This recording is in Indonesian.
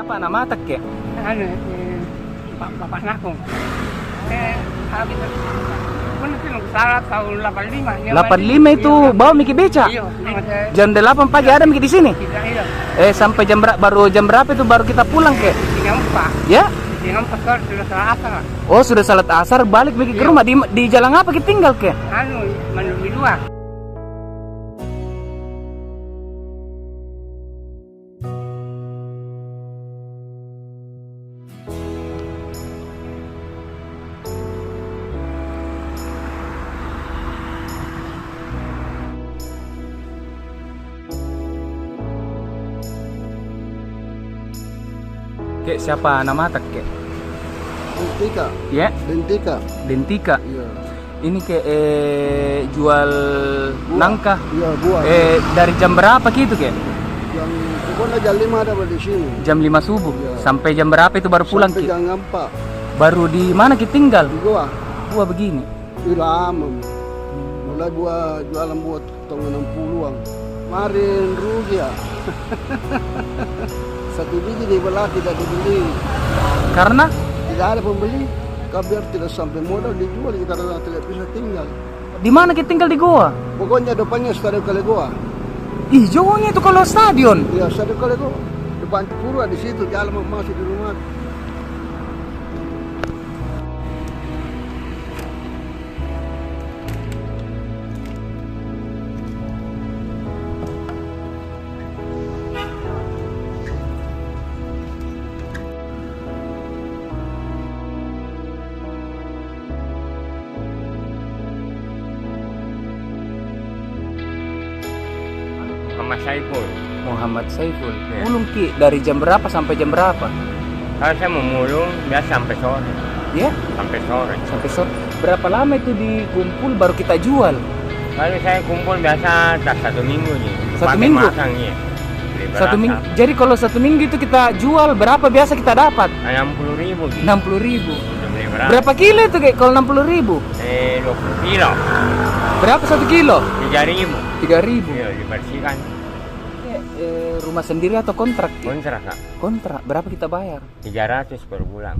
Siapa nama tak ke? Anu, Bapak Nakong. Habis pun itu salah tahun 85. 85 itu bawa Miki beca. Iya, Jam 8 pagi ada Miki di sini. iya. Sampai baru jam berapa itu baru kita pulang ke? Tinggal 4. Ya? Tinggal 4 sore sudah salah asar. Oh, sudah salat asar balik Miki ke rumah di jalan apa kita tinggal ke? Anu, menuju 2. Ke siapa nama tak ke? Dentika. Ya? Dentika. Dentika. Iya. Ini ke jual nangka. Iya, buah. Dari jam berapa gitu ke? Yang pokoknya jam 5 ada di sini. Jam 5 subuh. Iya. Sampai jam berapa itu baru pulang Sampai ke? jam 4. Baru di mana kita tinggal? Di gua. Gua begini. Di lama. Mulai gua jualan buat tahun 60-an. Kemarin rugi ya. Satu biji dibelah tidak dibeli. Karena Tidak ada pembeli. Biar tidak sampai modal dijual kita tidak bisa tinggal. di mana kita tinggal di Goa? Pokoknya depannya Stadion Kalegoa. Ih, jauhnya itu kalau stadion. Iya, Stadion Kalegoa. Depan Purwa di situ jalan masuk di rumah. Muhammad Saiful. Muhammad Saiful. Iya. Mulung Ki dari jam berapa sampai jam berapa? Kalau saya mau mulung biasa sampai sore. Ya, Sampai sore. sampai sore. Berapa lama itu dikumpul baru kita jual? Kalau saya kumpul biasa tak 1 minggu nih. Satu Pakai minggu? makan nih. Beli Satu beras, minggu. Jadi kalau 1 minggu itu kita jual berapa biasa kita dapat? 60.000 gitu. 60.000. Udah beli beras. Berapa kilo itu kayak kalau 60.000? 20 kilo. Berapa 1 kilo? 3.000. 3.000. Iya, dibersihkan. Rumah sendiri atau kontrak? Ki? Kontrak, Kak. Kontrak. Berapa kita bayar? 300 per bulan.